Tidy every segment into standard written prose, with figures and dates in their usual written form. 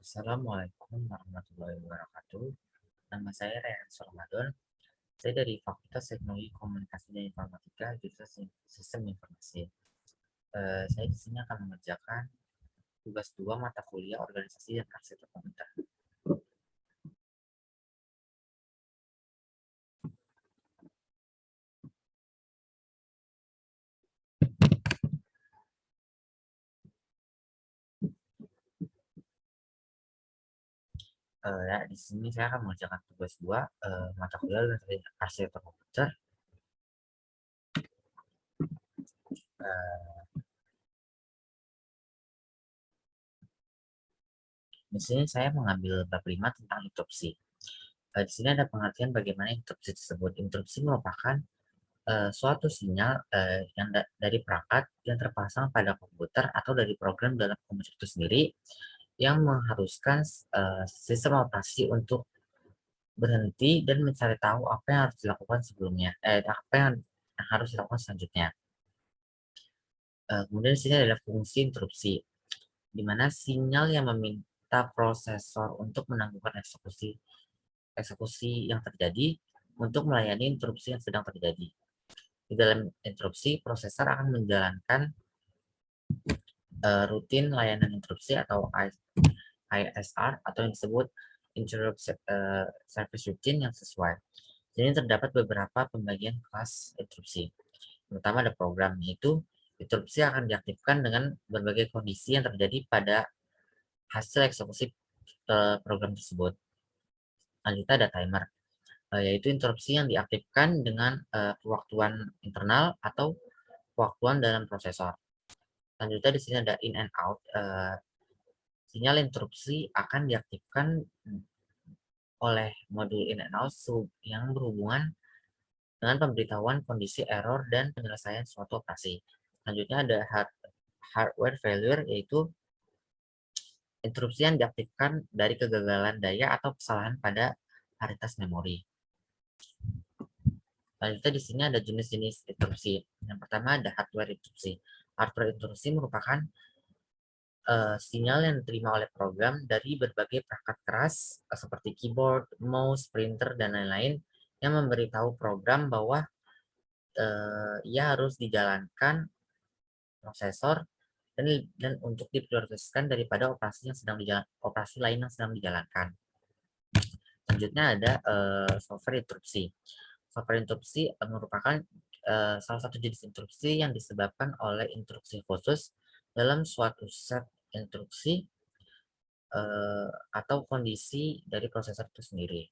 Assalamualaikum warahmatullahi wabarakatuh. Nama saya Rehan Ramadan. Saya dari Fakultas Teknologi Komunikasi dan Informatika, jurusan Sistem Informasi. Saya di sini akan mengerjakan tugas 2 mata kuliah Organisasi dan Arsitektur Komputer. Ya, di sini saya akan mengerjakan tugas 2 mata kuliah Organisasi dan Arsitektur Komputer. Di sini saya mengambil bab 5 tentang interupsi. Di sini ada pengertian bagaimana interupsi tersebut. Interupsi merupakan suatu sinyal yang dari perangkat yang terpasang pada komputer atau dari program dalam komputer itu sendiri yang mengharuskan sistem operasi untuk berhenti dan mencari tahu apa yang harus dilakukan sebelumnya, apa yang harus dilakukan selanjutnya. Kemudian di sini adalah fungsi interupsi, di mana sinyal yang meminta prosesor untuk menangguhkan eksekusi yang terjadi untuk melayani interupsi yang sedang terjadi. Di dalam interupsi, prosesor akan menjalankan rutin layanan interupsi atau ISR atau yang disebut Interrupt Service Routine yang sesuai. Jadi terdapat beberapa pembagian kelas interupsi. Pertama ada program, yaitu interupsi akan diaktifkan dengan berbagai kondisi yang terjadi pada hasil eksekusi program tersebut. Selanjutnya ada timer, yaitu interupsi yang diaktifkan dengan pewaktuan internal atau pewaktuan dalam prosesor. Selanjutnya di sini ada in and out. Sinyal interupsi akan diaktifkan oleh modul in and out yang berhubungan dengan pemberitahuan kondisi error dan penyelesaian suatu operasi. Selanjutnya ada hardware failure, yaitu interupsi yang diaktifkan dari kegagalan daya atau kesalahan pada varietas memori. Selanjutnya di sini ada jenis-jenis interupsi. Yang pertama ada hardware interupsi. Hardware interupsi merupakan sinyal yang diterima oleh program dari berbagai perangkat keras seperti keyboard, mouse, printer, dan lain-lain yang memberitahu program bahwa ia harus dijalankan prosesor dan untuk diprioritaskan daripada operasi lain yang sedang dijalankan. Selanjutnya ada software interupsi. Software interupsi merupakan salah satu jenis interupsi yang disebabkan oleh instruksi khusus dalam suatu set instruksi atau kondisi dari prosesor itu sendiri.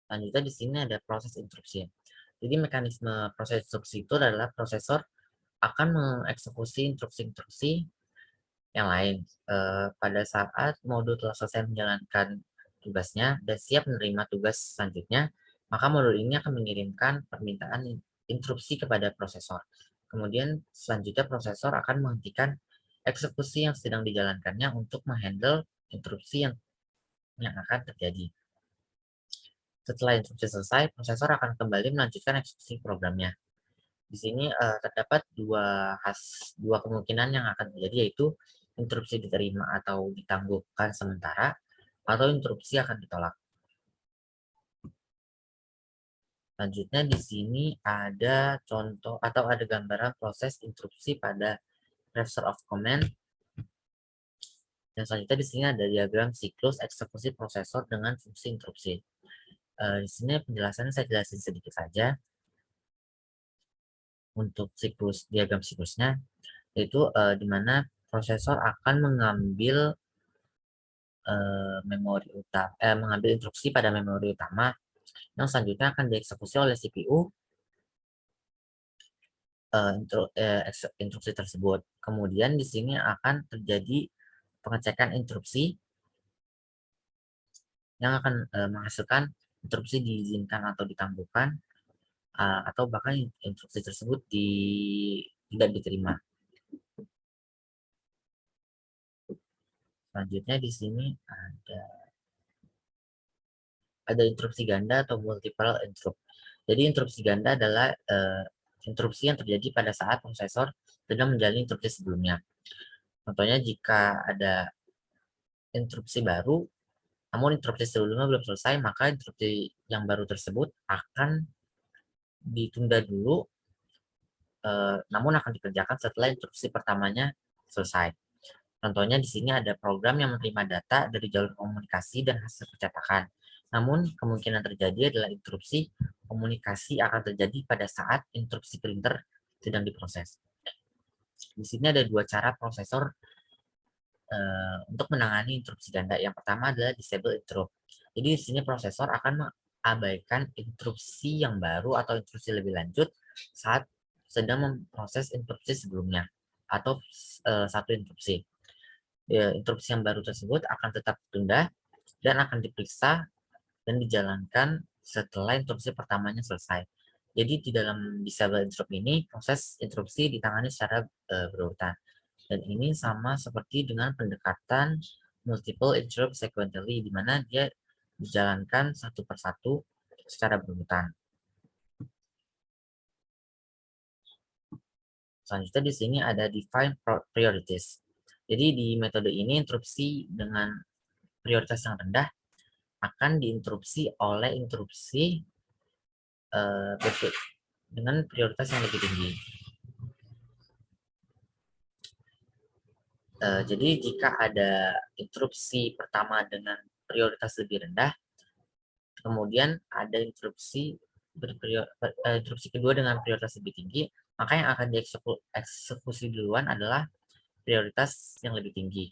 Selanjutnya di sini ada proses interupsi. Jadi mekanisme proses instruksi itu adalah prosesor akan mengeksekusi instruksi-instruksi yang lain. Pada saat modul telah selesai menjalankan tugasnya dan siap menerima tugas selanjutnya, maka modul ini akan mengirimkan permintaan interupsi kepada prosesor. Kemudian selanjutnya prosesor akan menghentikan eksekusi yang sedang dijalankannya untuk menghandle interupsi yang akan terjadi. Setelah instruksi selesai, prosesor akan kembali melanjutkan eksekusi programnya. Di sini terdapat dua kemungkinan yang akan terjadi, yaitu interupsi diterima atau ditangguhkan sementara, atau interupsi akan ditolak. Selanjutnya di sini ada contoh atau ada gambaran proses interupsi pada register of command. Dan selanjutnya di sini ada diagram siklus eksekusi prosesor dengan fungsi interupsi. Di sini penjelasannya saya jelasin sedikit saja. Untuk diagram siklusnya, yaitu di mana prosesor akan mengambil mengambil instruksi pada memori utama yang selanjutnya akan dieksekusi oleh CPU instruksi tersebut. Kemudian di sini akan terjadi pengecekan interupsi yang akan menghasilkan interupsi diizinkan atau ditangguhkan, atau bahkan instruksi tersebut tidak diterima. Selanjutnya di sini ada interupsi ganda atau multiple interrupt. Jadi interupsi ganda adalah interupsi yang terjadi pada saat prosesor sedang menjalani interupsi sebelumnya. Contohnya jika ada interupsi baru, namun interupsi sebelumnya belum selesai, maka interupsi yang baru tersebut akan ditunda dulu, namun akan dikerjakan setelah interupsi pertamanya selesai. Contohnya di sini ada program yang menerima data dari jalur komunikasi dan hasil percetakan. Namun kemungkinan terjadi adalah interupsi komunikasi akan terjadi pada saat interupsi printer sedang diproses. Di sini ada dua cara prosesor untuk menangani interupsi ganda. Yang pertama adalah disable interrupt. Jadi di sini prosesor akan mengabaikan interupsi yang baru atau interupsi lebih lanjut saat sedang memproses interupsi sebelumnya atau satu interupsi. Interupsi yang baru tersebut akan tetap ditunda dan akan diperiksa dan dijalankan setelah interupsi pertamanya selesai. Jadi di dalam disable interrupt ini proses interupsi ditangani secara berurutan. Dan ini sama seperti dengan pendekatan multiple interrupt sequentially, di mana dia dijalankan satu persatu secara berurutan. Selanjutnya di sini ada define priorities. Jadi di metode ini interupsi dengan prioritas yang rendah akan diinterupsi oleh interupsi dengan prioritas yang lebih tinggi. Jadi jika ada interupsi pertama dengan prioritas lebih rendah, kemudian ada interupsi kedua dengan prioritas lebih tinggi, maka yang akan dieksekusi duluan adalah prioritas yang lebih tinggi.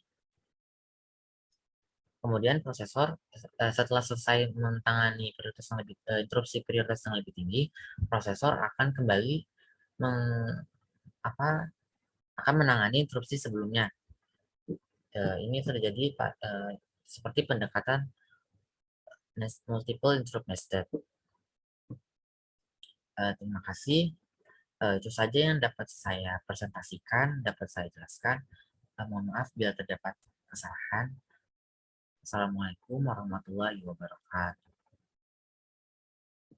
Kemudian prosesor setelah selesai menangani interupsi prioritas yang lebih tinggi, prosesor akan kembali akan menangani interupsi sebelumnya. Ini terjadi seperti pendekatan multiple interrupt nested. Terima kasih. Itu saja yang dapat saya presentasikan, dapat saya jelaskan. Mohon maaf bila terdapat kesalahan. Assalamualaikum warahmatullahi wabarakatuh.